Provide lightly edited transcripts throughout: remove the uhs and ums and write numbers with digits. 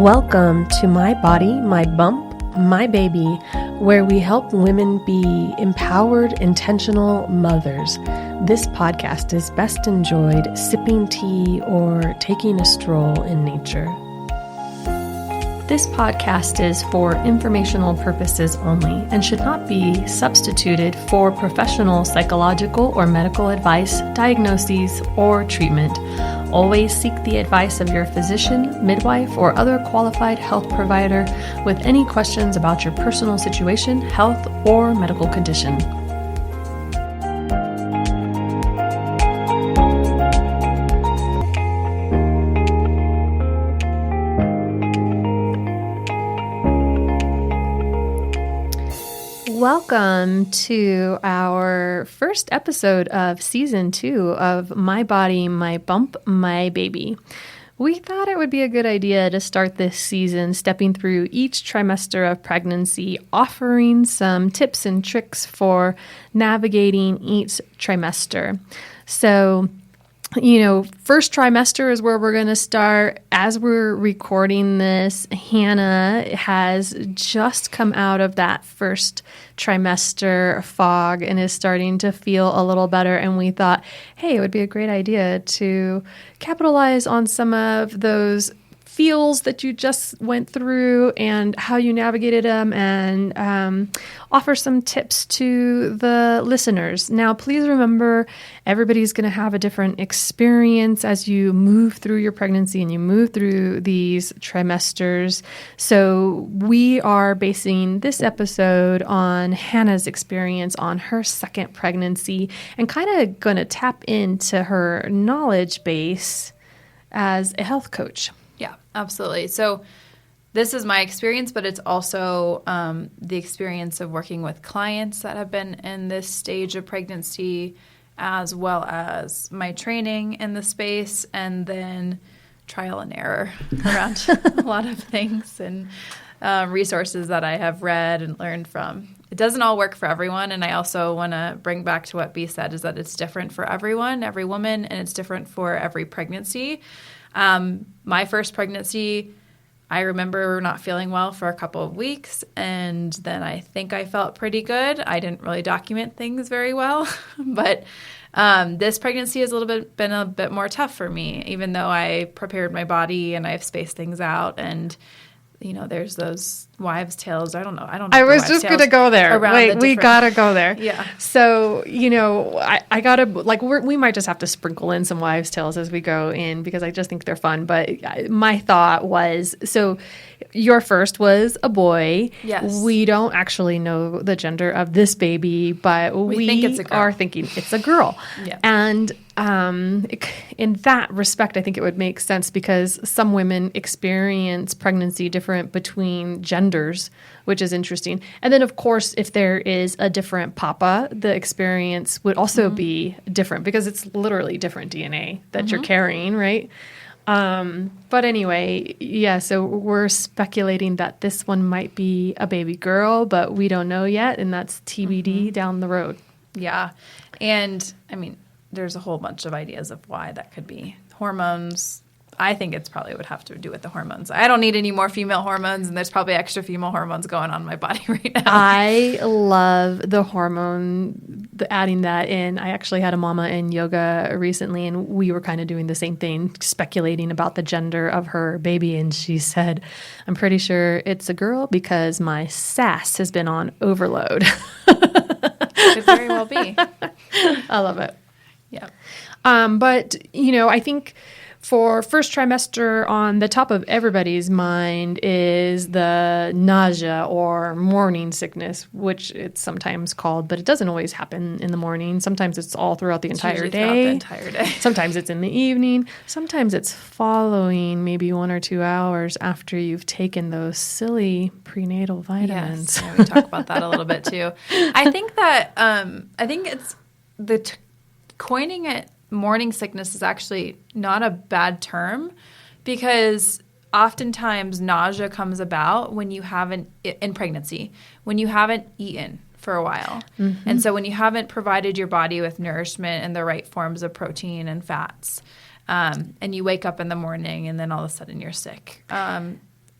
Welcome to My Body, My Bump, My Baby, where we help women be empowered, intentional mothers. This podcast is best enjoyed sipping tea or taking a stroll in nature. This podcast is for informational purposes only and should not be substituted for professional psychological or medical advice, diagnoses, or treatment. Always seek the advice of your physician, midwife, or other qualified health provider with any questions about your personal situation, health, or medical condition. Welcome to our first episode of Season 2 of My Body, My Bump, My Baby. We thought it would be a good idea to start this season stepping through each trimester of pregnancy, offering some tips and tricks for navigating each trimester. So, first trimester is where we're going to start. As we're recording this, Hannah has just come out of that first trimester fog and is starting to feel a little better. And we thought, hey, it would be a great idea to capitalize on some of those feels that you just went through and how you navigated them and offer some tips to the listeners. Now, please remember, everybody's going to have a different experience as you move through your pregnancy and you move through these trimesters. So we are basing this episode on Hannah's experience on her second pregnancy and kind of going to tap into her knowledge base as a health coach. Yeah, absolutely. So this is my experience, but it's also the experience of working with clients that have been in this stage of pregnancy, as well as my training in the space, and then trial and error around a lot of things and resources that I have read and learned from. It doesn't all work for everyone, and I also want to bring back to what B said, is that it's different for everyone, every woman, and it's different for every pregnancy. My first pregnancy, I remember not feeling well for a couple of weeks, and then I think I felt pretty good. I didn't really document things very well, but this pregnancy has been a bit more tough for me, even though I prepared my body and I've spaced things out, and there's those wives' tales. I don't know. I was just going to go there. Wait, we got to go there. Yeah. So, I got to, we might just have to sprinkle in some wives' tales as we go in because I just think they're fun. But my thought was, so your first was a boy. Yes. We don't actually know the gender of this baby, but we think it's a girl. Are thinking it's a girl. Yeah. And in that respect, I think it would make sense because some women experience pregnancy different between genders, which is interesting. And then, of course, if there is a different papa, the experience would also be different because it's literally different DNA that you're carrying, right? But anyway, yeah, so we're speculating that this one might be a baby girl, but we don't know yet, and that's TBD down the road. Yeah. And, there's a whole bunch of ideas of why that could be. Hormones. I think it's probably would have to do with the hormones. I don't need any more female hormones, and there's probably extra female hormones going on in my body right now. I love the hormone, adding that in. I actually had a mama in yoga recently, and we were kind of doing the same thing, speculating about the gender of her baby, and she said, I'm pretty sure it's a girl because my sass has been on overload. Could very well be. I love it. Yeah. But, I think for first trimester, on the top of everybody's mind is the nausea or morning sickness, which it's sometimes called, but it doesn't always happen in the morning. Sometimes it's all throughout the entire day. Throughout the entire day. Sometimes it's in the evening. Sometimes it's following maybe 1 or 2 hours after you've taken those silly prenatal vitamins. Yes, yeah, we talk about that a little bit too. I think that it's coining it morning sickness is actually not a bad term because oftentimes nausea comes about when you haven't, in pregnancy, when you haven't eaten for a while. Mm-hmm. And so when you haven't provided your body with nourishment and the right forms of protein and fats, and you wake up in the morning and then all of a sudden you're sick.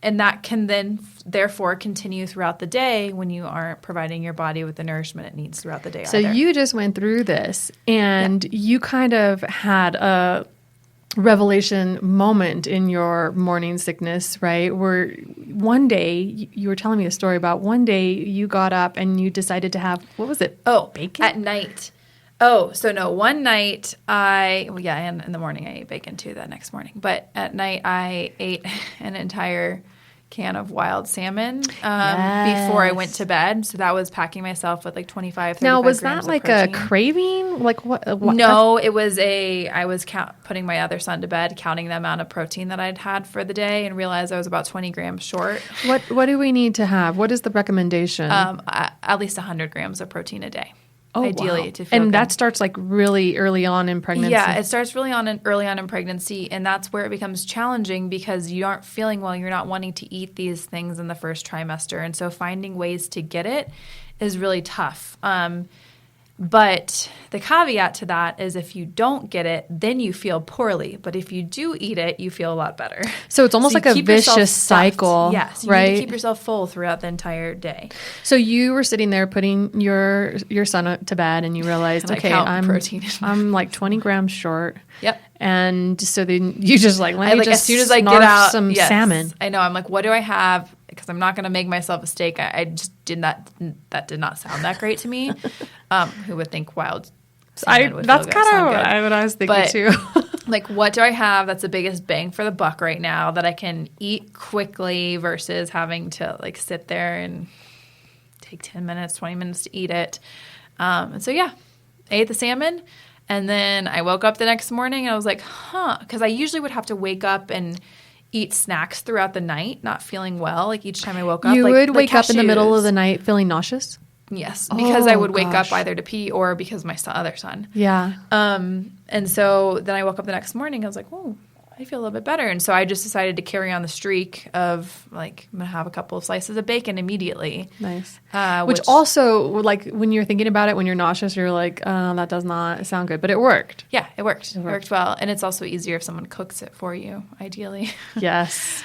and that can then therefore continue throughout the day when you aren't providing your body with the nourishment it needs throughout the day. So you just went through this, and you kind of had a revelation moment in your morning sickness, right? Where one day you were telling me a story about one day you got up and you decided to have, what was it? Bacon? At night. Oh, so no, one night and in the morning I ate bacon too that next morning. But at night I ate an entire can of wild salmon before I went to bed. So that was packing myself with like 25, 35 Now, was grams that like of a protein. craving? Like what? No, it was I was putting my other son to bed, counting the amount of protein that I'd had for the day, and realized I was about 20 grams short. What do we need to have? What is the recommendation? At least 100 grams of protein a day. Oh, ideally, wow. to feel and good. that starts like really early on in pregnancy. Yeah, it starts early on in pregnancy, and that's where it becomes challenging because you aren't feeling well. You're not wanting to eat these things in the first trimester, and so finding ways to get it is really tough. But the caveat to that is if you don't get it, then you feel poorly. But if you do eat it, you feel a lot better. So it's almost So like you a keep yourself vicious stuffed. cycle. Yes, you right? need to keep yourself full throughout the entire day. So you were sitting there putting your son to bed, and you realized, And I okay, count protein. I'm like 20 grams short. Yep. And so then you just like, let me just as soon as I get snarf out, some salmon. I know. I'm like, what do I have? Because I'm not going to make myself a steak. I just did not. That did not sound that great to me. Who would think wild salmon would That's feel kind sound of good? what I was thinking But, too. Like, what do I have that's the biggest bang for the buck right now that I can eat quickly versus having to like sit there and take 10 minutes, 20 minutes to eat it. And so, I ate the salmon. And then I woke up the next morning and I was like, because I usually would have to wake up and eat snacks throughout the night, not feeling well. Like each time I woke up, You like would the wake up in the middle of cashews. the night feeling nauseous? Yes, because I would wake gosh. up either to pee or because of my other son. Yeah. And so then I woke up the next morning. I was like, oh, I feel a little bit better. And so I just decided to carry on the streak of like, I'm going to have a couple of slices of bacon immediately. Nice. Which also, like, when you're thinking about it, when you're nauseous, you're like, that does not sound good. But it worked. Yeah, it worked. It worked well. And it's also easier if someone cooks it for you, ideally. Yes.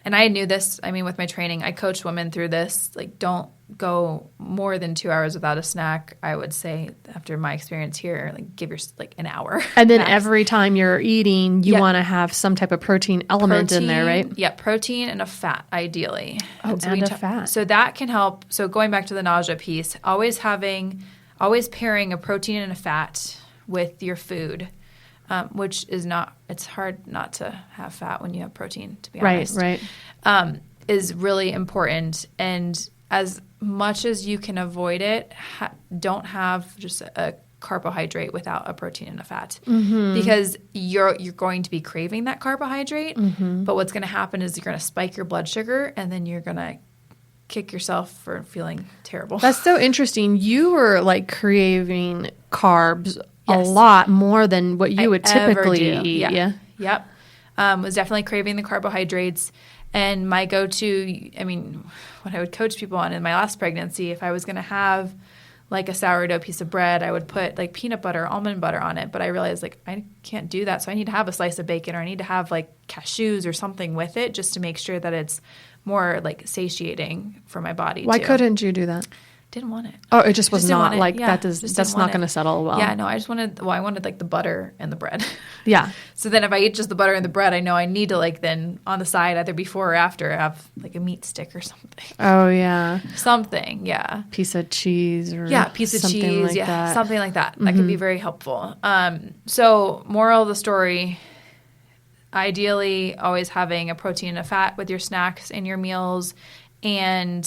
And I knew this, with my training, I coach women through this. Like, don't go more than 2 hours without a snack. I would say, after my experience here, like, give yourself like an hour. And then max. every time you're eating, you want to have some type of protein element in there, right? Yeah, protein and a fat, ideally. Oh, and a fat. So that can help. So going back to the nausea piece, always pairing a protein and a fat with your food. Which is it's hard not to have fat when you have protein, to be honest. Right. Is really important. And as much as you can avoid it, don't have just a carbohydrate without a protein and a fat. Mm-hmm. Because you're going to be craving that carbohydrate, but what's going to happen is you're going to spike your blood sugar, and then you're going to kick yourself for feeling terrible. That's so interesting. You were like craving carbs a lot more than what you would typically eat. Yeah. Yep. Was definitely craving the carbohydrates. And my go-to, what I would coach people on in my last pregnancy, if I was going to have like a sourdough piece of bread, I would put like peanut butter, almond butter on it. But I realized like I can't do that. So I need to have a slice of bacon, or I need to have like cashews or something with it just to make sure that it's more like satiating for my body. Why couldn't you do that? Didn't want it. Oh, it just was not like that. That's not going to settle well. Yeah, no, I wanted like the butter and the bread. Yeah. So then if I eat just the butter and the bread, I know I need to like then on the side, either before or after, have like a meat stick or something. Oh, yeah. Something, yeah. Piece of cheese or piece of something cheese, like that. something like that. That could be very helpful. So moral of the story, ideally always having a protein and a fat with your snacks and your meals, and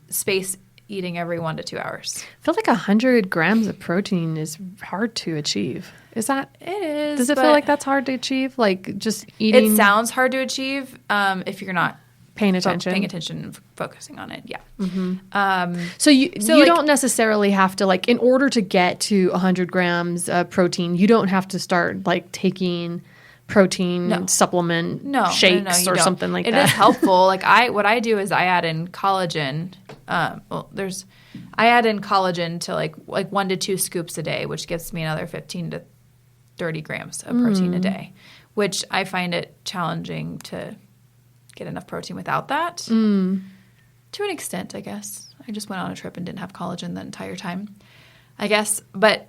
space eating every 1 to 2 hours. I feel like 100 grams of protein is hard to achieve. Is that? It is. Does it feel like that's hard to achieve? Like just eating? It sounds hard to achieve if you're not paying attention and focusing on it. Yeah. Mm-hmm. So you don't necessarily have to, like, in order to get to 100 grams of protein, you don't have to start like taking protein supplement shakes or something like that. It is helpful. Like what I do is I add in collagen. I add in collagen to like 1 to 2 scoops a day, which gets me another 15 to 30 grams of protein a day, which I find it challenging to get enough protein without that. To an extent, I guess. I just went on a trip and didn't have collagen the entire time, I guess. But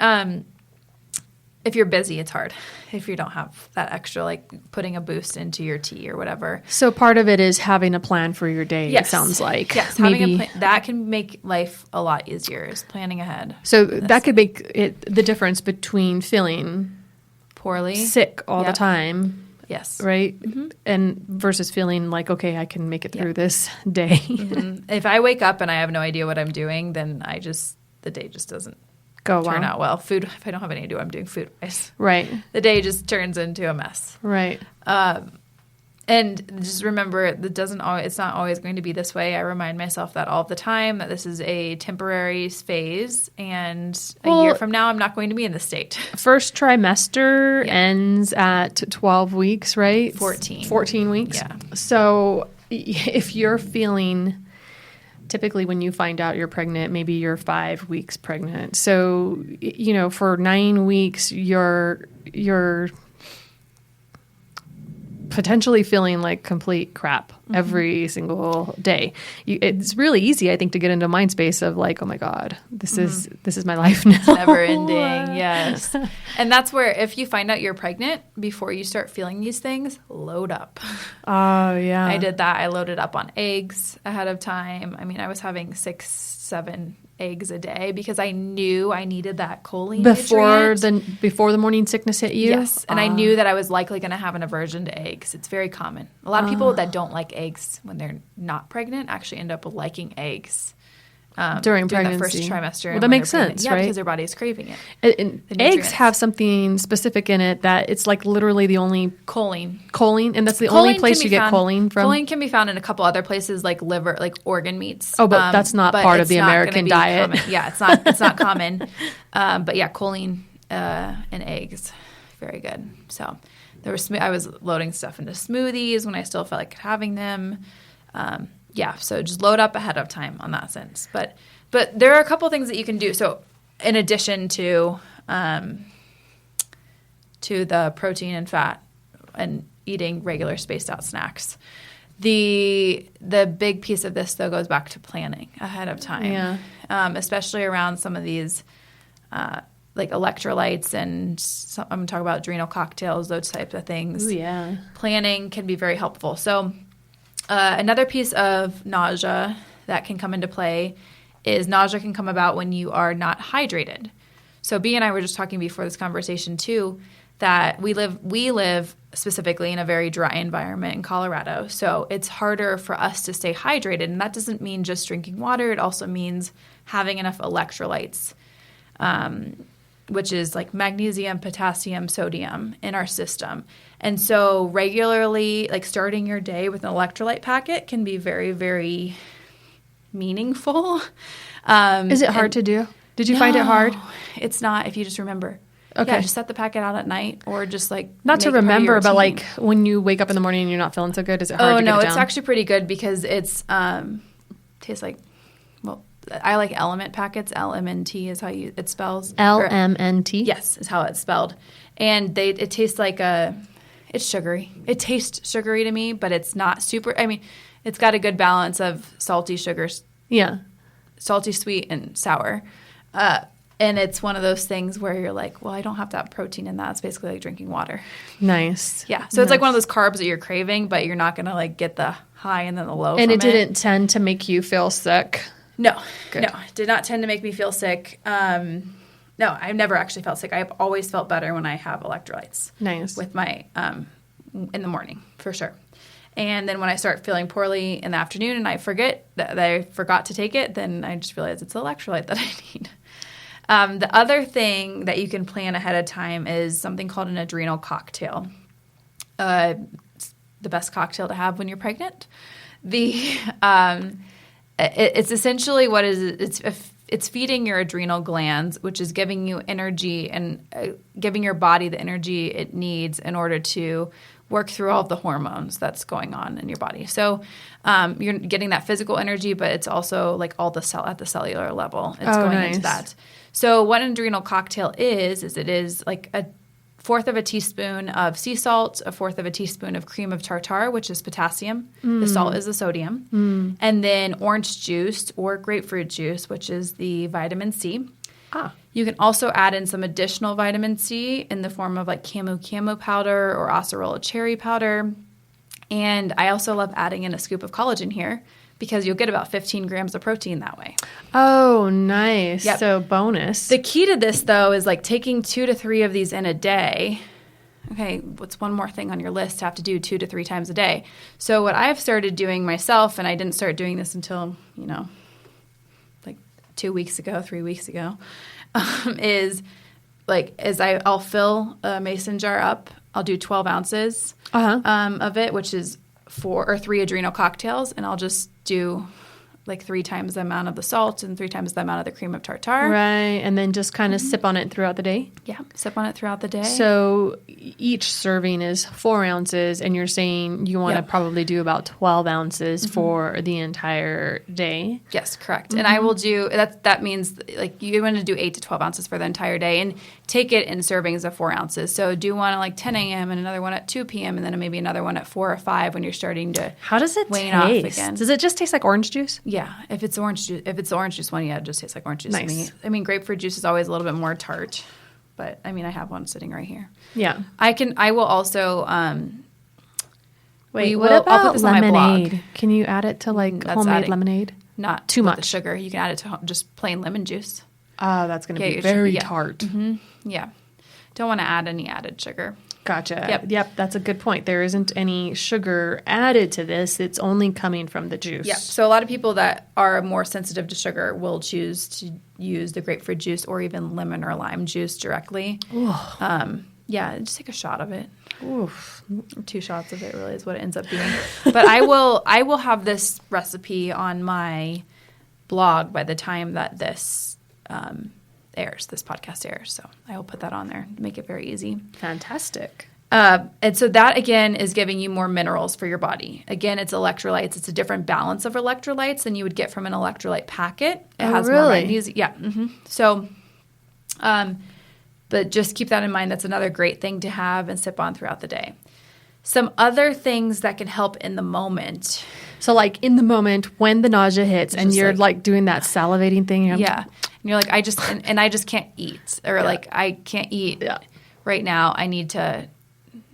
if you're busy, it's hard. If you don't have that extra, like putting a boost into your tea or whatever. So part of it is having a plan for your day, Yes. it sounds like. Yes, Maybe. having a plan. That can make life a lot easier, is planning ahead. So that could make it the difference between feeling Poorly. sick all the Yep. time, Yes. right? And versus feeling like, okay, I can make it through this day. If I wake up and I have no idea what I'm doing, then the day just doesn't Go turn on. out well. Food, if I don't have any idea what I'm doing food-wise, Right, the day just turns into a mess. right. And just remember, it's not always going to be this way. I remind myself that all the time, that this is a temporary phase, and a year from now, I'm not going to be in this state. First trimester ends at 12 weeks, right? 14. 14 weeks. Yeah. So if you're feeling, typically when you find out you're pregnant, maybe you're 5 weeks pregnant. So, for 9 weeks, you're potentially feeling like complete crap every single day. It's really easy, I think, to get into a mind space of like, oh my God, this is my life now. Never ending, yes. And that's where, if you find out you're pregnant, before you start feeling these things, load up. Oh, yeah. I did that. I loaded up on eggs ahead of time. I mean, I was having 6, 7 eggs a day because I knew I needed that choline before the morning sickness hit you. Yes, and I knew that I was likely going to have an aversion to eggs. It's very common. A lot of people that don't like eggs when they're not pregnant actually end up liking eggs during the pregnancy. first trimester. Well, and that when makes they're pregnant. sense, Yeah, right? because their body is craving it. And The eggs nutrients. have something specific in it that it's like literally the only choline, and that's the only place you get choline from. Choline can be found in a couple other places, like liver, like organ meats. Oh, but that's not part of it's the not American gonna be diet. common. Yeah, it's not common. But yeah, choline and eggs, very good. So I was loading stuff into smoothies when I still felt like having them. So just load up ahead of time on that sense. But there are a couple things that you can do. So in addition to the protein and fat and eating regular spaced out snacks, the big piece of this, though, goes back to planning ahead of time. Yeah. Especially around some of these like electrolytes and I'm going to talk about adrenal cocktails, those types of things. Ooh, yeah. Planning can be very helpful. So another piece of nausea that can come into play is nausea can come about when you are not hydrated. So B and I were just talking before this conversation too, that we live specifically in a very dry environment in Colorado. So it's harder for us to stay hydrated. And that doesn't mean just drinking water. It also means having enough electrolytes, which is like magnesium, potassium, sodium in our system. And so regularly, like starting your day with an electrolyte packet can be very, very meaningful. Is it hard to do? Did you find it hard? It's not if you just remember. Okay. Yeah, just set the packet out at night or just like Not to make it part of your remember, but routine. like when you wake up in the morning and you're not feeling so good, is it hard to get it down? It's actually pretty good because it's tastes like, well, I like element packets. LMNT is how it spells. LMNT? Yes, is how it's spelled. And it tastes like it's sugary. It tastes sugary to me, but it's not super. I mean, it's got a good balance of salty sugars. Yeah. Salty, sweet, and sour. And it's one of those things where you're like, well, I don't have to have protein in that. It's basically like drinking water. Nice. Yeah. So it's like one of those carbs that you're craving, but you're not going to like get the high and then the low And from it didn't tend to make you feel sick? No. Good. No. It did not tend to make me feel sick. No, I've never actually felt sick. I've always felt better when I have electrolytes. Nice. With my, in the morning, for sure. And then when I start feeling poorly in the afternoon and I forget that I forgot to take it, then I just realize it's the electrolyte that I need. The other thing that you can plan ahead of time is something called an adrenal cocktail. It's the best cocktail to have when you're pregnant. It's essentially what is it's feeding your adrenal glands, which is giving you energy and giving your body the energy it needs in order to work through all of the hormones that's going on in your body. So you're getting that physical energy, but it's also like all at the cellular level. It's going into that. So what an adrenal cocktail is it is like a fourth of a teaspoon of sea salt, a fourth of a teaspoon of cream of tartar, which is potassium. The salt is the sodium. And then orange juice or grapefruit juice, which is the vitamin C. You can also add in some additional vitamin C in the form of like camu powder or acerola cherry powder. And I also love adding in a scoop of collagen here because you'll get about 15 grams of protein that way. Oh, nice. Yep. So bonus. The key to this, though, is like taking 2 to 3 of these in a day. Okay, what's one more thing on your list to have to do 2 to 3 times a day? So what I've started doing myself, and I didn't start doing this until, like 2 weeks ago, 3 weeks ago, is like I'll fill a mason jar up. I'll do 12 ounces of it, which is 4 or 3 adrenal cocktails, and I'll just do like 3 times the amount of the salt and 3 times the amount of the cream of tartar. Right, and then just kind of sip on it throughout the day? Yeah, sip on it throughout the day. So each serving is 4 ounces, and you're saying you want to probably do about 12 ounces for the entire day? Yes, correct. And I will do, that means like you want to do 8 to 12 ounces for the entire day, and take it in servings of 4 ounces. So do one at like 10 a.m. and another one at 2 p.m. and then maybe another one at 4 or 5 when you're starting to How does it wane taste? off again. Does it just taste like orange juice? Yeah, if it's orange juice, the orange juice one, it just tastes like orange juice to me. Nice. I mean, grapefruit juice is always a little bit more tart, but I mean, I have one sitting right here. Yeah. I will also. Wait, what about I'll put this on my lemonade? blog. Can you add it to like That's homemade adding- lemonade? Not Too with much the sugar. You can add it to just plain lemon juice. Oh, that's going to be your very sugar, yeah. tart. Yeah, don't want to add any added sugar. Gotcha. Yep, that's a good point. There isn't any sugar added to this. It's only coming from the juice. Yeah. So a lot of people that are more sensitive to sugar will choose to use the grapefruit juice or even lemon or lime juice directly. Yeah, just take a shot of it. Oof. 2 shots of it really is what it ends up being. But I will have this recipe on my blog by the time that this this podcast airs. So I will put that on there to make it very easy. Fantastic. And so that, again, is giving you more minerals for your body. Again, it's electrolytes. It's a different balance of electrolytes than you would get from an electrolyte packet. It has more magnesium. Yeah. So, but just keep that in mind. That's another great thing to have and sip on throughout the day. Some other things that can help in the moment. So like in the moment when the nausea hits and you're like like doing that salivating thing. Yeah. And you're like, I just can't eat. Or like, I can't eat right now. I need to,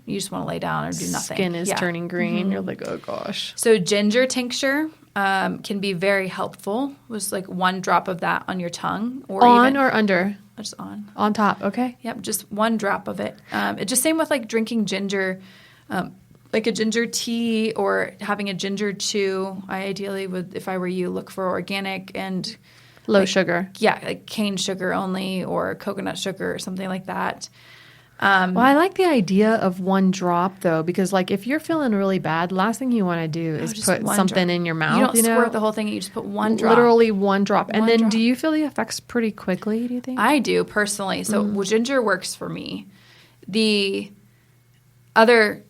you just want to lay down or do nothing. Skin is turning green. You're like, oh gosh. So ginger tincture can be very helpful. Just like 1 drop of that on your tongue. Or on or under? Just on. On top, okay. Yep, just 1 drop of it. It's just same with like drinking ginger, like a ginger tea or having a ginger chew. I ideally would, if I were you, look for organic and low sugar. Yeah, like cane sugar only or coconut sugar or something like that. Well, I like the idea of 1 drop though, because like if you're feeling really bad, last thing you want to do is put something in your mouth. You don't squirt the whole thing. You just put 1 drop. Literally 1 drop. And then do you feel the effects pretty quickly, do you think? I do personally. So ginger works for me. The other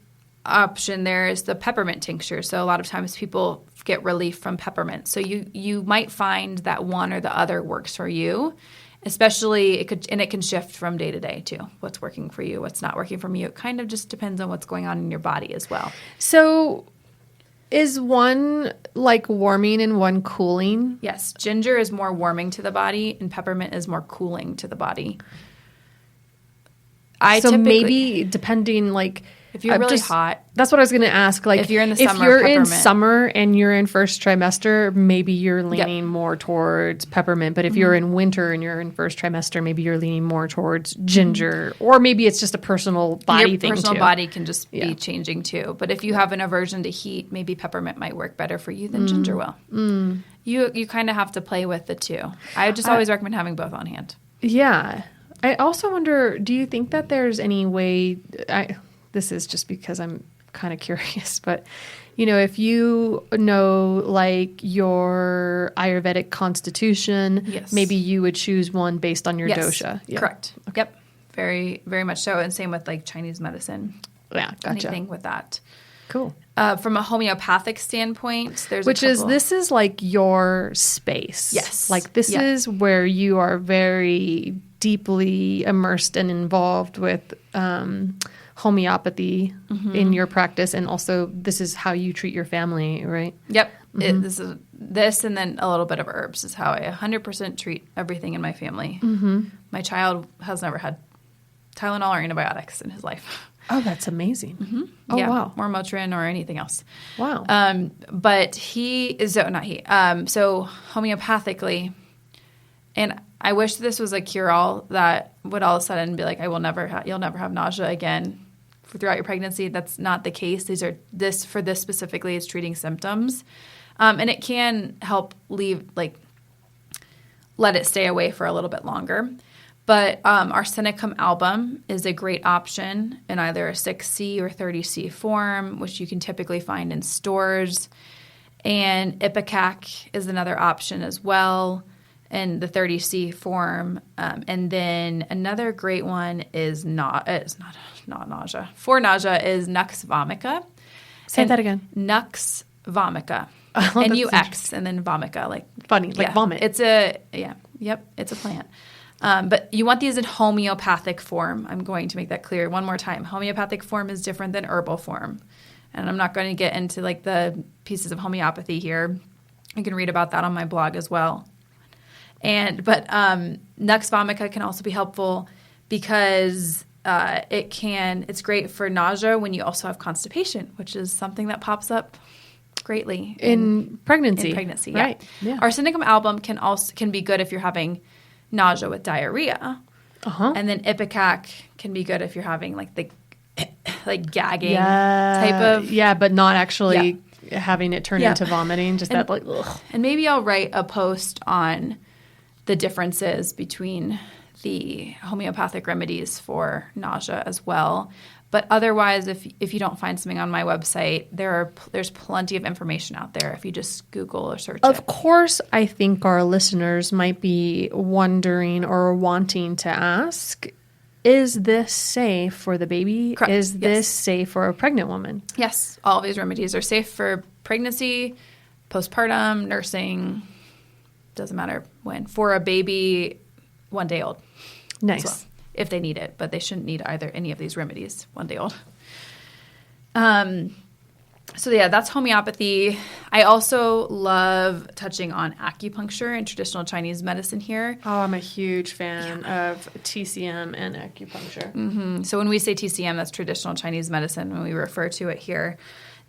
option there is the peppermint tincture. So a lot of times people get relief from peppermint. So you might find that one or the other works for you. Especially, it can shift from day to day too. What's working for you, what's not working for you. It kind of just depends on what's going on in your body as well. So is one like warming and one cooling? Yes. Ginger is more warming to the body and peppermint is more cooling to the body. Maybe depending like if you're really hot. That's what I was going to ask. Like if you're in the if summer, you're in peppermint. summer and you're in first trimester, maybe you're leaning more towards peppermint. But if you're in winter and you're in first trimester, maybe you're leaning more towards ginger. Or maybe it's just a personal body thing too. Your personal body can just be changing too. But if you have an aversion to heat, maybe peppermint might work better for you than ginger will. You kind of have to play with the two. I just always recommend having both on hand. Yeah. I also wonder, do you think that there's any way... This is just because I'm kind of curious, but if you know like your Ayurvedic constitution, maybe you would choose one based on your dosha. Yeah. Correct. Okay. Yep. Very, very much so. And same with like Chinese medicine. Yeah, gotcha. Anything with that. Cool. From a homeopathic standpoint, this is like your space. Yes. Like this is where you are very deeply immersed and involved with homeopathy in your practice, and also this is how you treat your family, right? Yep. This and then a little bit of herbs is how I 100% treat everything in my family. My child has never had Tylenol or antibiotics in his life. Oh, that's amazing. Oh, wow. Or Motrin or anything else. Wow. But so homeopathically, and I wish this was a cure-all that would all of a sudden be like, you'll never have nausea again throughout your pregnancy. That's not the case. This specifically is treating symptoms. And it can help let it stay away for a little bit longer. But arsenicum album is a great option in either a 6C or 30C form, which you can typically find in stores. And ipecac is another option as well in the 30C form. And then another great one is not nausea. For nausea is Nux vomica. Say that again. Nux vomica. N-U-X and then vomica. Funny, like vomit. It's a plant. But you want these in homeopathic form. I'm going to make that clear one more time. Homeopathic form is different than herbal form. And I'm not going to get into the pieces of homeopathy here. You can read about that on my blog as well. But Nux vomica can also be helpful because it's great for nausea when you also have constipation, which is something that pops up greatly in pregnancy. Right. Yeah. Arsenicum album can be good if you're having nausea with diarrhea. And then ipecac can be good if you're having the gagging type of. Yeah, but not actually having it turn into vomiting. Just ugh. And maybe I'll write a post on the differences between the homeopathic remedies for nausea as well. But otherwise, if you don't find something on my website, there's plenty of information out there if you just Google or search Of course, I think our listeners might be wondering or wanting to ask, is this safe for the baby? Correct. Is this safe for a pregnant woman? Yes. All of these remedies are safe for pregnancy, postpartum, nursing, doesn't matter when. For a baby 1 day old. Nice. Well, if they need it, but they shouldn't need any of these remedies 1 day old. That's homeopathy. I also love touching on acupuncture and traditional Chinese medicine here. Oh, I'm a huge fan of TCM and acupuncture. So when we say TCM, that's traditional Chinese medicine when we refer to it here.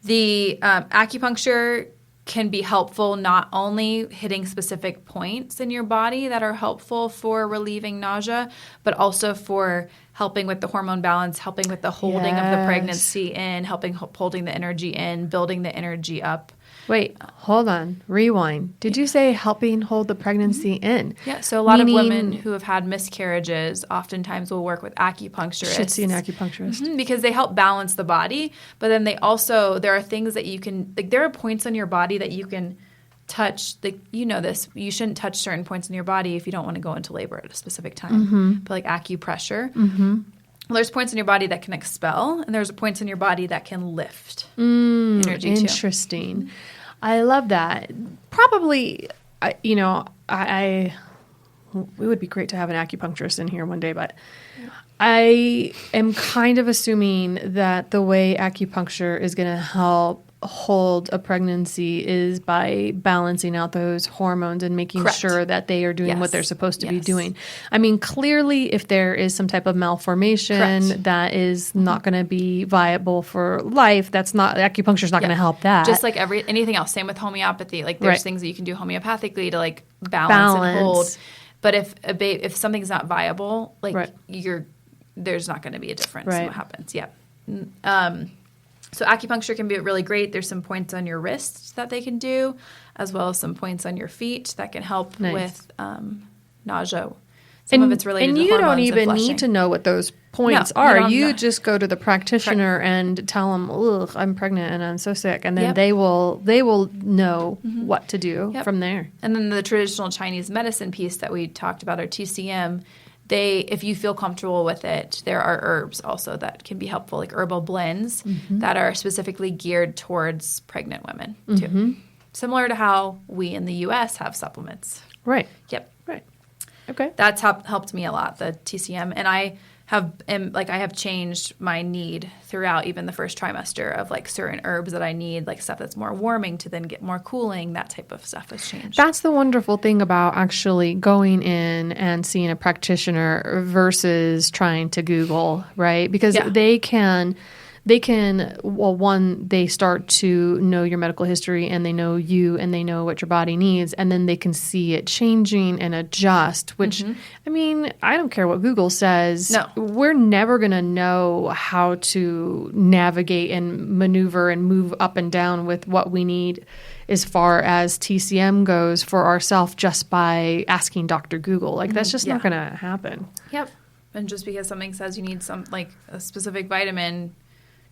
The acupuncture can be helpful not only hitting specific points in your body that are helpful for relieving nausea, but also for helping with the hormone balance, helping with the holding of the pregnancy in, holding the energy in, building the energy up. Wait, hold on. Rewind. Did you say helping hold the pregnancy in? Yeah, so a lot of women who have had miscarriages oftentimes will work with acupuncturists. Should see an acupuncturist. Because they help balance the body, but then there are things that you can, there are points on your body that you can touch. You know this. You shouldn't touch certain points in your body if you don't want to go into labor at a specific time. But acupressure. Well, there's points in your body that can expel, and there's points in your body that can lift energy too. Interesting. I love that. Probably, it would be great to have an acupuncturist in here one day, but I am kind of assuming that the way acupuncture is going to help hold a pregnancy is by balancing out those hormones and making sure that they are doing what they're supposed to be doing. I mean, clearly, if there is some type of malformation that is not going to be viable for life, acupuncture is not going to help that. Just like anything else. Same with homeopathy. There's things that you can do homeopathically to balance and hold. But if something's not viable, there's not going to be a difference in what happens. Yeah. So acupuncture can be really great. There's some points on your wrists that they can do, as well as some points on your feet that can help with nausea. Some of it's related to hormones and you don't even need to know what those points are. You just go to the practitioner and tell them, "Ugh, I'm pregnant and I'm so sick," and then they will know what to do from there. And then the traditional Chinese medicine piece that we talked about, or TCM. If you feel comfortable with it, there are herbs also that can be helpful, like herbal blends that are specifically geared towards pregnant women too. Similar to how we in the U.S. have supplements. Right. Yep. Right. Okay. That's helped me a lot, the TCM. And I have changed my need throughout even the first trimester of like certain herbs that I need, like stuff that's more warming to then get more cooling. That type of stuff has changed. That's the wonderful thing about actually going in and seeing a practitioner versus trying to Google, right? Because they can, well, one, they start to know your medical history and they know you and they know what your body needs. And then they can see it changing and adjust, which, I mean, I don't care what Google says. No. We're never going to know how to navigate and maneuver and move up and down with what we need as far as TCM goes for ourselves just by asking Dr. Google. Like, that's just not going to happen. Yep. And just because something says you need like a specific vitamin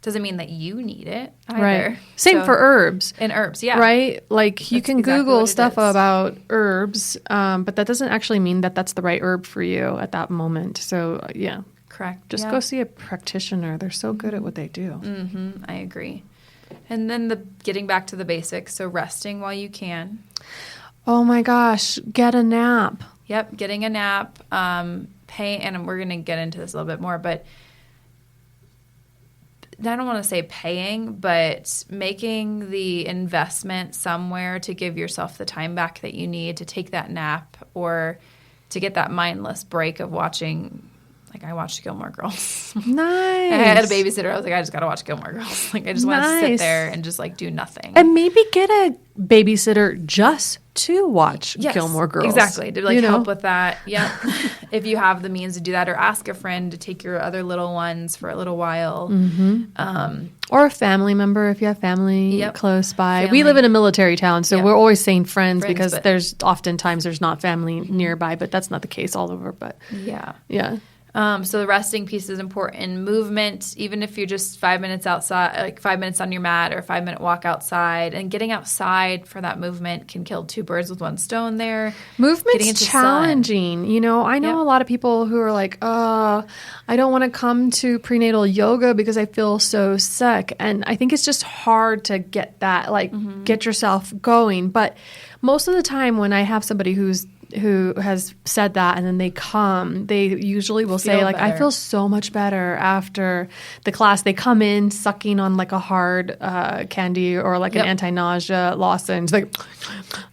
doesn't mean that you need it either. Right. Same for herbs. And herbs, yeah. Right? Like you can exactly Google what it stuff is. about herbs, but that doesn't actually mean that that's the right herb for you at that moment. So, yeah. Correct. Just go see a practitioner. They're so good at what they do. Mm-hmm. I agree. And then getting back to the basics, so resting while you can. Oh my gosh, get a nap. Yep, getting a nap. And we're going to get into this a little bit more, but I don't want to say paying, but making the investment somewhere to give yourself the time back that you need to take that nap or to get that mindless break of watching. Like, I watched Gilmore Girls. Nice. I had a babysitter. I was like, I just got to watch Gilmore Girls. Like, I just want to sit there and just, like, do nothing. And maybe get a babysitter just to watch Gilmore Girls. Exactly. To, like, help with that. Yep. If you have the means to do that. Or ask a friend to take your other little ones for a little while. Or a family member if you have family close by. Family. We live in a military town, so we're always saying friends because but there's oftentimes there's not family nearby, but that's not the case all over. But yeah. So the resting piece is important. Movement, even if you're just 5 minutes outside, like 5 minutes on your mat or a 5-minute walk outside, and getting outside for that movement can kill two birds with one stone there. Movement's challenging. You know, I know a lot of people who are like, I don't want to come to prenatal yoga because I feel so sick. And I think it's just hard to get that, like, get yourself going. But most of the time when I have somebody who has said that and then they come, they usually will say like, I feel so much better after the class. They come in sucking on like a hard candy or like an anti-nausea lozenge. Like,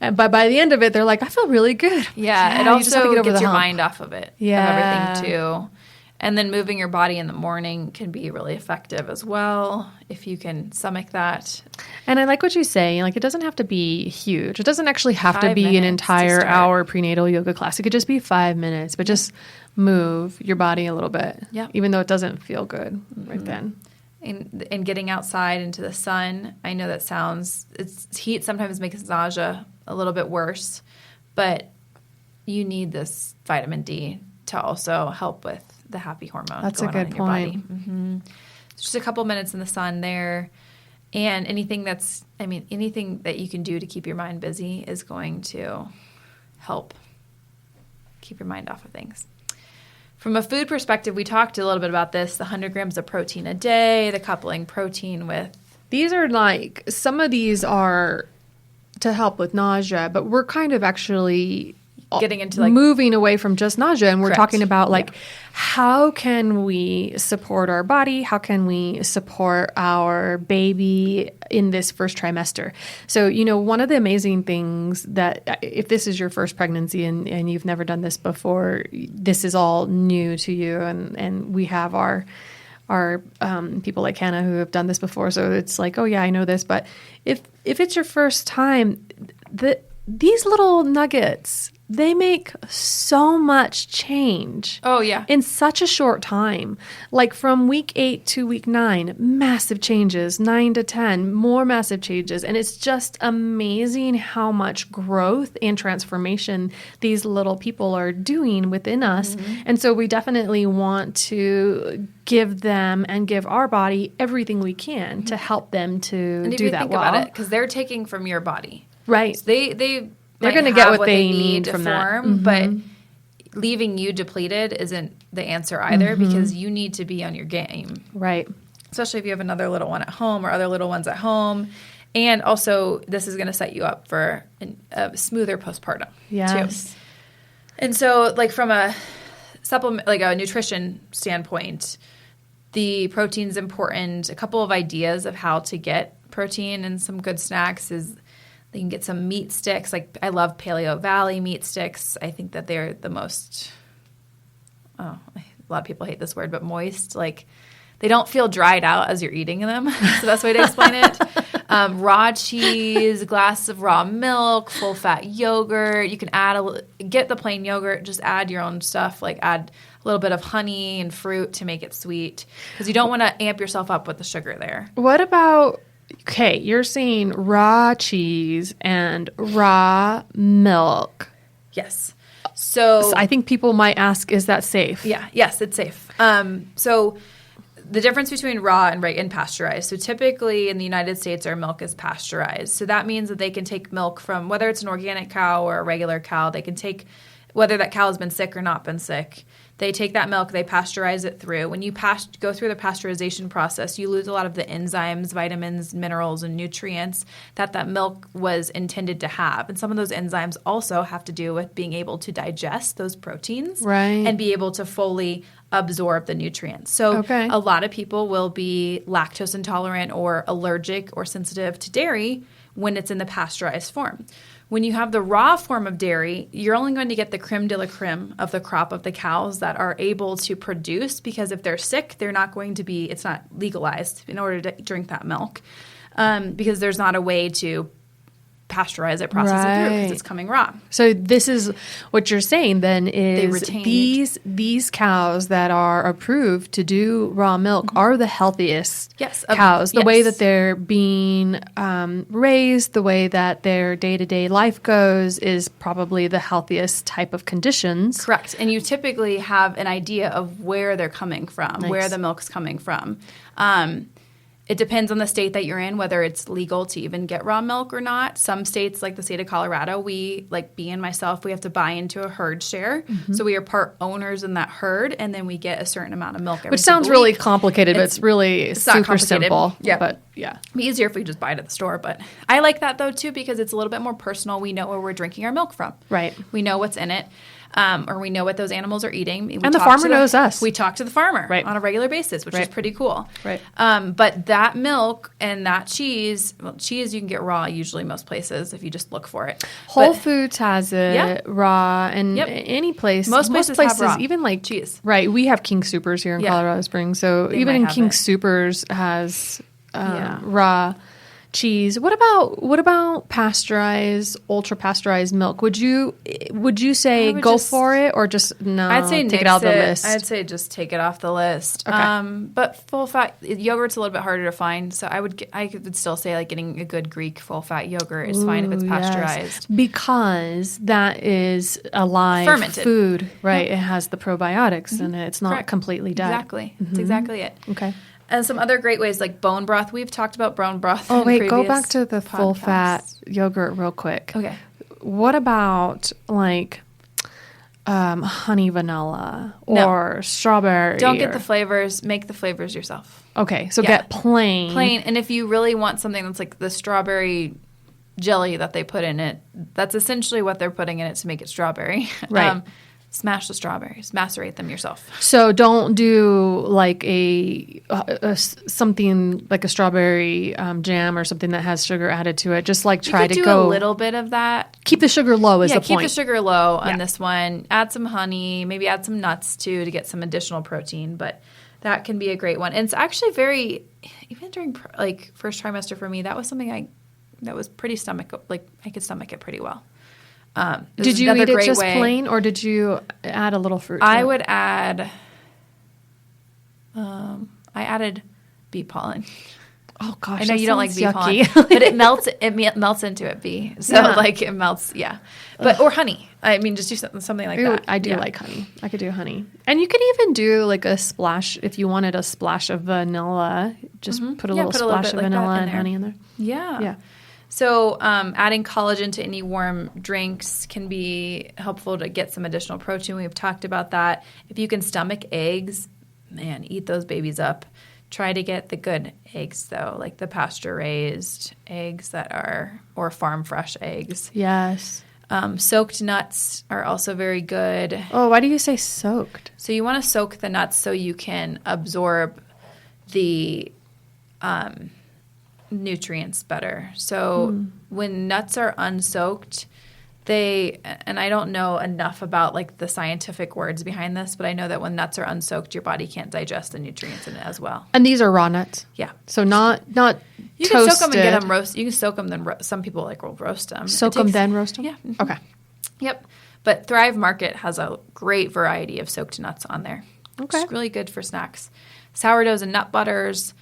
but by the end of it, they're like, I feel really good. Yeah, it also gets your mind off of it. Yeah. Of everything too. And then moving your body in the morning can be really effective as well if you can stomach that. And I like what you say. Like, it doesn't have to be huge. It doesn't actually have to be an entire hour prenatal yoga class. It could just be 5 minutes, but just move your body a little bit. Yeah. Even though it doesn't feel good right then. And getting outside into the sun, I know that heat sometimes makes nausea a little bit worse, but you need this vitamin D to also help with the happy hormone. That's a good point. Just a couple minutes in the sun there. And anything that you can do to keep your mind busy is going to help keep your mind off of things. From a food perspective, we talked a little bit about this, the 100 grams of protein a day, the coupling protein with. These are like, some of these are to help with nausea, but we're kind of actually getting into like moving away from just nausea, and we're talking about like how can we support our body, how can we support our baby in this first trimester. So, you know, one of the amazing things that if this is your first pregnancy and you've never done this before, this is all new to you, and we have our people like Hannah who have done this before, so it's like, oh yeah, I know this. But if it's your first time, these little nuggets, they make so much change. Oh, yeah. In such a short time. Like from week 8 to week 9, massive changes. 9 to 10, more massive changes. And it's just amazing how much growth and transformation these little people are doing within us. And so we definitely want to give them and give our body everything we can to help them to do that well. About it, because they're taking from your body. Right. So they're going to get what they need from form, but leaving you depleted isn't the answer either, because you need to be on your game. Right. Especially if you have another little one at home or other little ones at home. And also, this is going to set you up for a smoother postpartum, yes. And so, like, from a supplement, like a nutrition standpoint, the protein's important. A couple of ideas of how to get protein and some good snacks is you can get some meat sticks. Like, I love Paleo Valley meat sticks. I think that they're the most, a lot of people hate this word, but moist. Like, they don't feel dried out as you're eating them. That's the best way to explain it. Raw cheese, a glass of raw milk, full-fat yogurt. You can get the plain yogurt. Just add your own stuff. Like, add a little bit of honey and fruit to make it sweet because you don't want to amp yourself up with the sugar there. What about, okay, you're saying raw cheese and raw milk. Yes. So I think people might ask, is that safe? Yeah. Yes, it's safe. So the difference between raw and pasteurized. So typically in the United States, our milk is pasteurized. So that means that they can take milk from, whether it's an organic cow or a regular cow, they can take, whether that cow has been sick or not been sick, they take that milk, they pasteurize it through. When you go through the pasteurization process, you lose a lot of the enzymes, vitamins, minerals, and nutrients that milk was intended to have. And some of those enzymes also have to do with being able to digest those proteins and be able to fully absorb the nutrients. So a lot of people will be lactose intolerant or allergic or sensitive to dairy when it's in the pasteurized form. When you have the raw form of dairy, you're only going to get the creme de la creme of the crop of the cows that are able to produce, because if they're sick, they're not going to be, it's not legalized in order to drink that milk, because there's not a way to pasteurize it, process it through, because it's coming raw. So this is what you're saying then is these cows that are approved to do raw milk are the healthiest cows. The way that they're being raised, the way that their day-to-day life goes is probably the healthiest type of conditions. Correct. And you typically have an idea of where they're coming from, where the milk's coming from. It depends on the state that you're in, whether it's legal to even get raw milk or not. Some states, like the state of Colorado, we, like Bea and myself, we have to buy into a herd share. Mm-hmm. So we are part owners in that herd, and then we get a certain amount of milk every Which sounds week. really complicated, but it's really super simple. Yeah. But yeah. It'd be easier if we just buy it at the store. But I like that, though, too, because it's a little bit more personal. We know where we're drinking our milk from. Right. We know what's in it. Or we know what those animals are eating. And the farmer knows us. We talk to the farmer on a regular basis, which is pretty cool. Right. But that milk and that cheese, cheese you can get raw usually most places if you just look for it. Whole Foods has it raw, and any place. Most places have raw. Even like cheese. Right. We have King Soopers here in Colorado Springs. So even in King Soopers has raw cheese. What about pasteurized, ultra pasteurized milk? Would you say go for it, or just no? I'd say take it out of the list. I'd say just take it off the list. Okay. But full fat yogurt's a little bit harder to find, so I would still say like getting a good Greek full fat yogurt is fine if it's pasteurized, because that is a live fermented food, right? It has the probiotics in it. It's not completely dead. Exactly. That's exactly it. Okay. And some other great ways like bone broth. We've talked about bone broth. Oh, wait, go back to the full fat yogurt real quick. Okay. What about like honey vanilla or strawberry? Don't get the flavors. Make the flavors yourself. Okay, so get plain. Plain. And if you really want something that's like the strawberry jelly that they put in it, that's essentially what they're putting in it to make it strawberry. Right. Smash the strawberries. Macerate them yourself. So don't do like something like a strawberry jam or something that has sugar added to it. Just like try to go a little bit of that. Keep the sugar low is the point. Keep the sugar low on this one. Add some honey. Maybe add some nuts too to get some additional protein. But that can be a great one. And it's actually even during like first trimester for me, that was something that was pretty I could stomach it pretty well. Did you eat it just plain, or did you add a little fruit to it? I would add, I added bee pollen. Oh gosh, I know you don't like bee yucky. pollen, but it melts into it, bee. So like it melts, But or honey. I mean, just do something like that. I do like honey. I could do honey, and you could even do like a splash if you wanted a splash of vanilla. Just put a little splash of vanilla and honey in there. Yeah. So adding collagen to any warm drinks can be helpful to get some additional protein. We've talked about that. If you can stomach eggs, man, eat those babies up. Try to get the good eggs, though, like the pasture-raised eggs or farm-fresh eggs. Yes. Soaked nuts are also very good. Oh, why do you say soaked? So you want to soak the nuts so you can absorb the nutrients better. So when nuts are unsoaked, and I don't know enough about like the scientific words behind this, but I know that when nuts are unsoaked, your body can't digest the nutrients in it as well. And these are raw nuts? Yeah. So not you toasted. Can soak them and get them roast. You can soak them, then some people like will roast them. Soak them, then roast them? Yeah. Mm-hmm. Okay. Yep. But Thrive Market has a great variety of soaked nuts on there. Okay. It's really good for snacks. Sourdoughs and nut butters,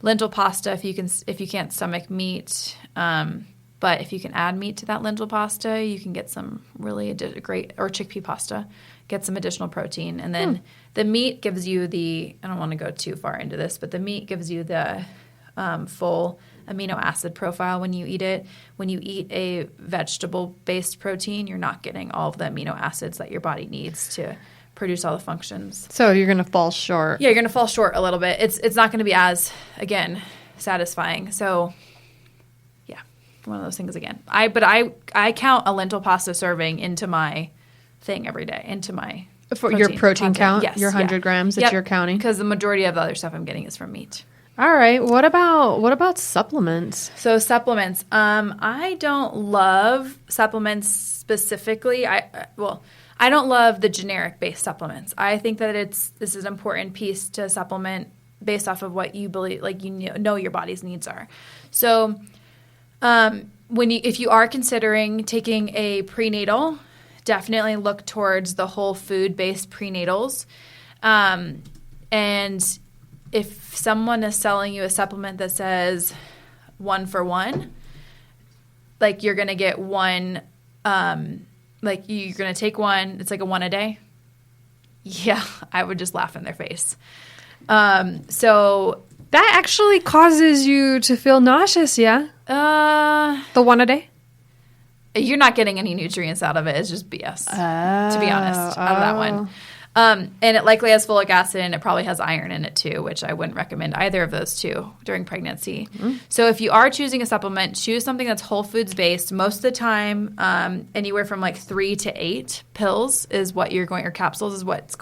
lentil pasta if you can't stomach meat. But if you can add meat to that lentil pasta, you can get some really great, or chickpea pasta, get some additional protein. And then the meat gives you I don't want to go too far into this, but the meat gives you the full amino acid profile when you eat it. When you eat a vegetable-based protein, you're not getting all of the amino acids that your body needs to produce all the functions. So you're going to fall short. Yeah, you're going to fall short a little bit. It's not going to be as, again, satisfying. So one of those things again. I count a lentil pasta serving into my thing every day, into my For your protein count? Yes. Your 100 grams that you're counting? Because the majority of the other stuff I'm getting is from meat. All right. What about supplements? So supplements. I don't love supplements specifically. I don't love the generic-based supplements. I think that this is an important piece to supplement based off of what you believe, like you know your body's needs are. So if you are considering taking a prenatal, definitely look towards the whole food-based prenatals. And if someone is selling you a supplement that says 1 for 1, like you're going to get one, like you're going to take one, it's like a 1 a day. Yeah, I would just laugh in their face. So that actually causes you to feel nauseous, yeah? The 1 a day? You're not getting any nutrients out of it. It's just BS, to be honest, out of that one. And it likely has folic acid, and it probably has iron in it too, which I wouldn't recommend either of those two during pregnancy. So if you are choosing a supplement, choose something that's whole foods based. Most of the time, anywhere from like 3 to 8 pills is what or capsules is what's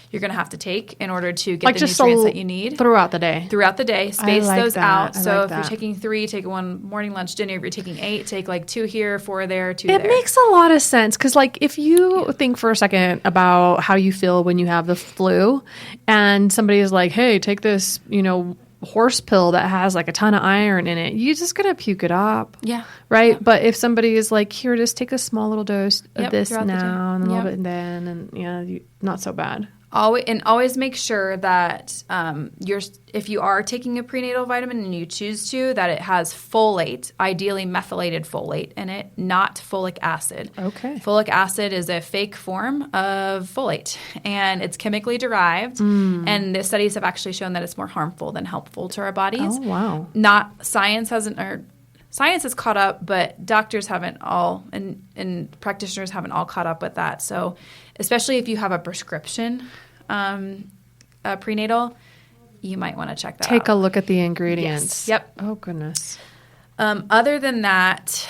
you're going to have to take in order to get the nutrients that you need. Throughout the day. Throughout the day. Space those out. So if you're taking 3, take 1 morning, lunch, dinner. If you're taking 8, take like 2 here, 4 there, 2 there. It makes a lot of sense because like if you think for a second about how you feel when you have the flu and somebody is like, hey, take this, horse pill that has like a ton of iron in it, you're just going to puke it up. Yeah. Right? Yeah. But if somebody is like, here, just take a small little dose of this throughout now and a little bit then, and not so bad. Always make sure that if you are taking a prenatal vitamin and you choose to, that it has folate, ideally methylated folate in it, not folic acid. Okay. Folic acid is a fake form of folate, and it's chemically derived. And the studies have actually shown that it's more harmful than helpful to our bodies. Oh, wow. Science has caught up, but doctors haven't all, and practitioners haven't all caught up with that. So especially if you have a prescription prenatal, you might want to check that out. Take a look at the ingredients. Yes. Yep. Oh, goodness. Other than that,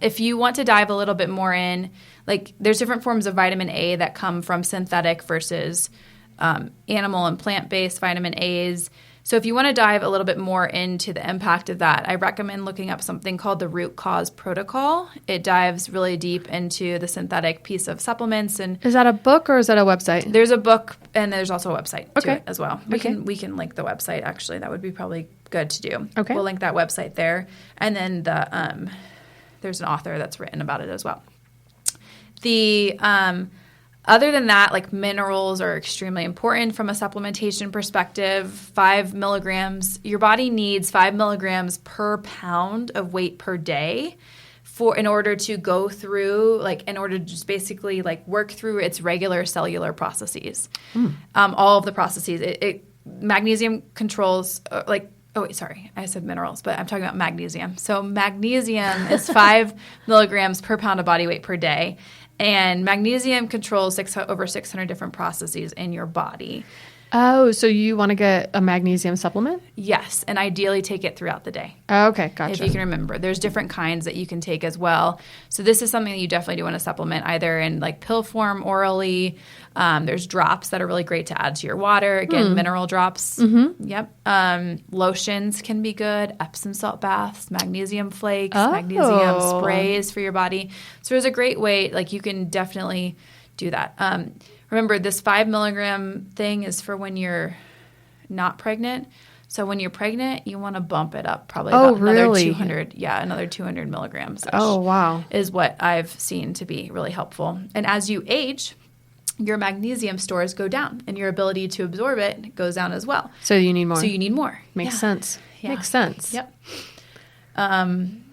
if you want to dive a little bit more in, like there's different forms of vitamin A that come from synthetic versus animal and plant-based vitamin A's. So if you want to dive a little bit more into the impact of that, I recommend looking up something called the Root Cause Protocol. It dives really deep into the synthetic piece of supplements. And is that a book or is that a website? There's a book and there's also a website to it as well. We Okay. can link the website, actually. That would be probably good to do. Okay. We'll link that website there. And then there's an author that's written about it as well. Other than that, like minerals are extremely important from a supplementation perspective. 5 milligrams, your body needs 5 milligrams per pound of weight per day in order to go through, in order to just basically work through its regular cellular processes. All of the processes. Magnesium controls, oh, wait, sorry. I said minerals, but I'm talking about magnesium. So magnesium is 5 milligrams per pound of body weight per day. And magnesium controls over 600 different processes in your body. Oh, so you want to get a magnesium supplement? Yes, and ideally take it throughout the day. Okay, gotcha. If you can remember. There's different kinds that you can take as well. So this is something that you definitely do want to supplement either in like pill form, orally. There's drops that are really great to add to your water. Again, mineral drops. Mm-hmm. Yep. Lotions can be good. Epsom salt baths, magnesium flakes, magnesium sprays for your body. So there's a great way, like you can definitely do that. Remember, this 5 milligram thing is for when you're not pregnant. So when you're pregnant, you want to bump it up probably about another 200. Yeah, another 200 milligrams. Oh, wow. Is what I've seen to be really helpful. And as you age, your magnesium stores go down and your ability to absorb it goes down as well. So you need more. Makes sense. Yeah. Makes sense. Yep. And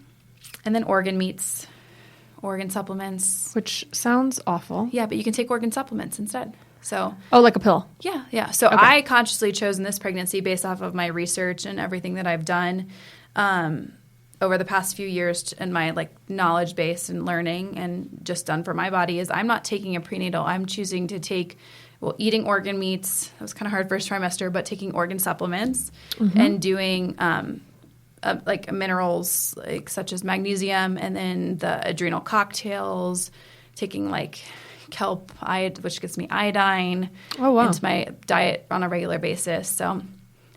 then organ meats. Organ supplements. Which sounds awful. Yeah, but you can take organ supplements instead. So. Oh, like a pill? Yeah. So I consciously chose in this pregnancy based off of my research and everything that I've done over the past few years and my like knowledge base and learning and just done for my body is I'm not taking a prenatal. I'm choosing to take, eating organ meats. That was kind of hard first trimester, but taking organ supplements and doing like minerals like such as magnesium, and then the adrenal cocktails, taking like kelp, which gives me iodine into my diet on a regular basis. So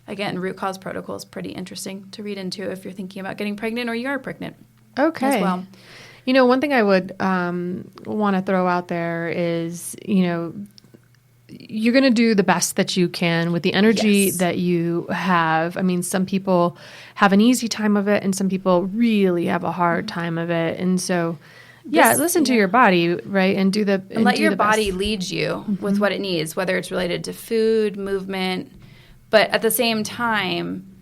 again, root cause protocol is pretty interesting to read into if you're thinking about getting pregnant or you are pregnant. Okay. As well. You know, one thing I would want to throw out there is, you're going to do the best that you can with the energy that you have. I mean, some people have an easy time of it and some people really have a hard time of it. And so, listen to your body, right? And let your body lead you with what it needs, whether it's related to food, movement. But at the same time,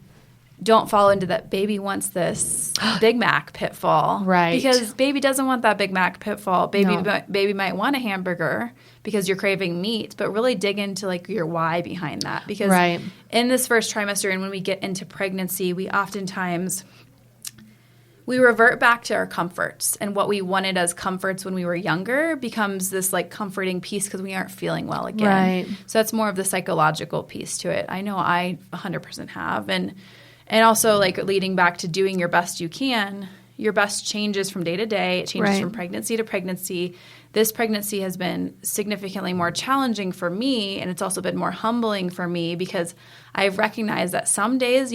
don't fall into that baby wants this Big Mac pitfall. Right. Because baby doesn't want that Big Mac pitfall. Baby might want a hamburger because you're craving meat, but really dig into like your why behind that. Because in this first trimester and when we get into pregnancy, we oftentimes we revert back to our comforts, and what we wanted as comforts when we were younger becomes this like comforting piece because we aren't feeling well again. Right. So that's more of the psychological piece to it. I know I 100% have. And also like leading back to doing your best you can, your best changes from day to day. It changes from pregnancy to pregnancy. This pregnancy has been significantly more challenging for me, and it's also been more humbling for me because I've recognized that some days,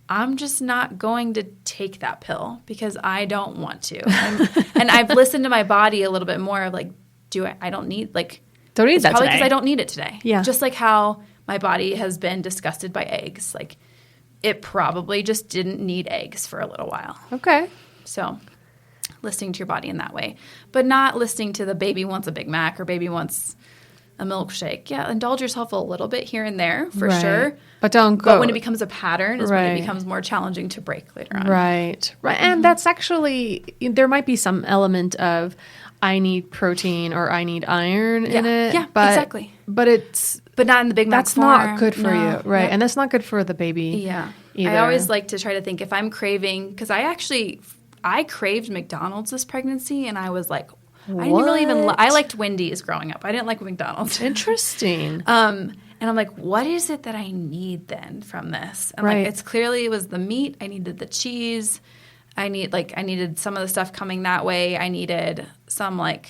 I'm just not going to take that pill because I don't want to. And I've listened to my body a little bit more of like, I don't need that probably because I don't need it today. Yeah. Just like how my body has been disgusted by eggs. Like it probably just didn't need eggs for a little while. Okay. So listening to your body in that way, but not listening to the baby wants a Big Mac or baby wants a milkshake. Yeah, indulge yourself a little bit here and there for sure. But don't go. But when it becomes a pattern is when it becomes more challenging to break later on. Right. And that's actually, there might be some element of I need protein or I need iron in it. Yeah, exactly. But not in the Big Mac that's form. not good for you. Right. And that's not good for the baby. Yeah. Either. I always like to try to think if I'm craving, because I craved McDonald's this pregnancy and I was like, what? I didn't really even I liked Wendy's growing up. I didn't like McDonald's. Interesting. And I'm like, what is it that I need then from this? And like, it was the meat. I needed the cheese. I needed some of the stuff coming that way. I needed some I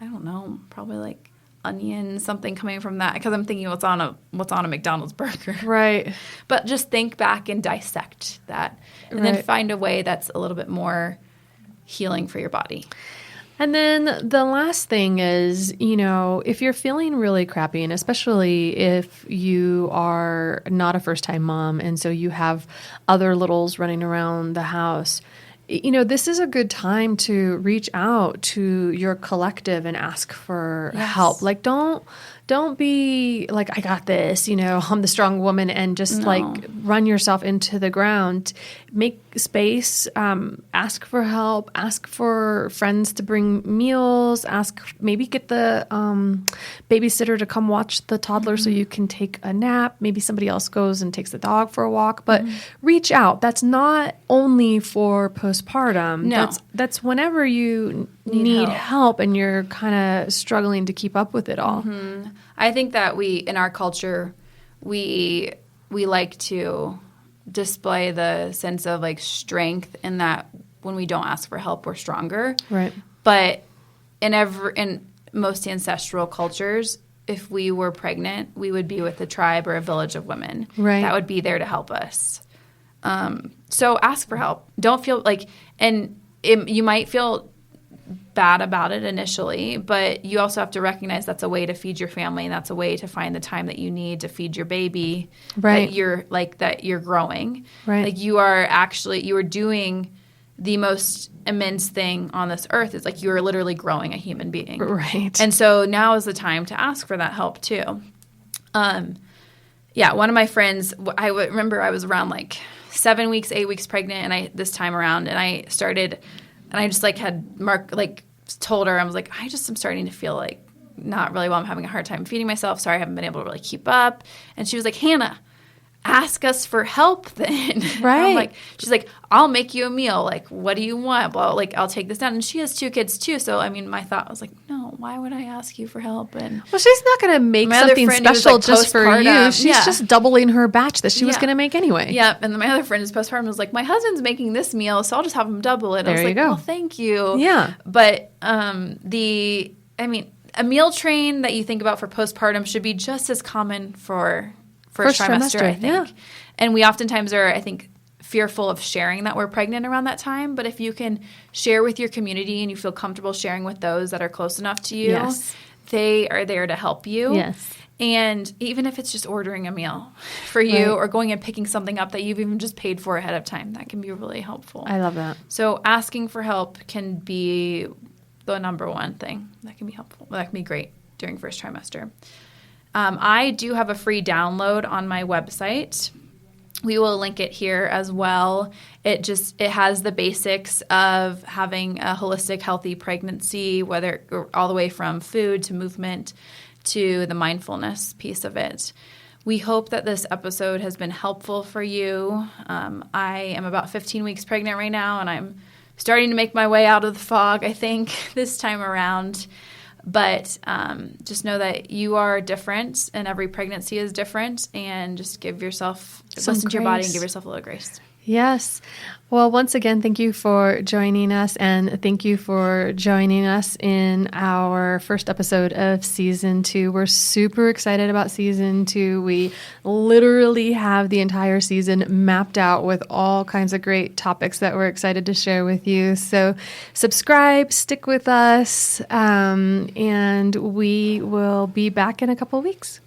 don't know, probably like onion, something coming from that. Because I'm thinking what's on a McDonald's burger. Right. But just think back and dissect that. And then find a way that's a little bit more healing for your body. And then the last thing is, if you're feeling really crappy, and especially if you are not a first-time mom, and so you have other littles running around the house, this is a good time to reach out to your collective and ask for help. Like, don't be like, I got this, I'm the strong woman, and just run yourself into the ground. Make space, ask for help, ask for friends to bring meals, maybe get the babysitter to come watch the toddler so you can take a nap. Maybe somebody else goes and takes the dog for a walk, but reach out. That's not only for postpartum. No. That's whenever you need help and you're kind of struggling to keep up with it all. Mm-hmm. I think that in our culture, we like to display the sense of like strength in that when we don't ask for help, we're stronger. Right. But in most ancestral cultures, if we were pregnant, we would be with a tribe or a village of women that would be there to help us. So ask for help. Don't feel like, you might feel bad about it initially, but you also have to recognize that's a way to feed your family, and that's a way to find the time that you need to feed your baby. Right. That you're growing. Right. Like you are doing the most immense thing on this earth. Is like you are literally growing a human being. Right. And so now is the time to ask for that help too. One of my friends, I remember I was around like 7 weeks, 8 weeks pregnant, and this time around, and I started, and I just like had told her, I was like, I just am starting to feel like not really well. I'm having a hard time feeding myself. Sorry, I haven't been able to really keep up. And she was like, Hannah, ask us for help then. Right. She's like, I'll make you a meal. Like, what do you want? Well, like, I'll take this down. And she has 2 kids too. So, I mean, my thought was like, no, why would I ask you for help? And well, she's not going to make something special just for you. She's just doubling her batch that she was going to make anyway. Yeah. And then my other friend who's postpartum was like, my husband's making this meal, so I'll just have him double it. I was like, well, thank you. Yeah. But a meal train that you think about for postpartum should be just as common for First trimester, I think. Yeah. And we oftentimes are, I think, fearful of sharing that we're pregnant around that time. But if you can share with your community and you feel comfortable sharing with those that are close enough to you, they are there to help you. Yes. And even if it's just ordering a meal for you or going and picking something up that you've even just paid for ahead of time, that can be really helpful. I love that. So asking for help can be the number one thing that can be helpful. That can be great during first trimester. I do have a free download on my website. We will link it here as well. It has the basics of having a holistic, healthy pregnancy, whether all the way from food to movement to the mindfulness piece of it. We hope that this episode has been helpful for you. I am about 15 weeks pregnant right now, and I'm starting to make my way out of the fog, I think, this time around. But just know that you are different, and every pregnancy is different, and just listen to your body and give yourself a little grace. Yes. Well, once again, thank you for joining us, and thank you for joining us in our first episode of Season 2. We're super excited about Season 2. We literally have the entire season mapped out with all kinds of great topics that we're excited to share with you. So subscribe, stick with us, and we will be back in a couple of weeks.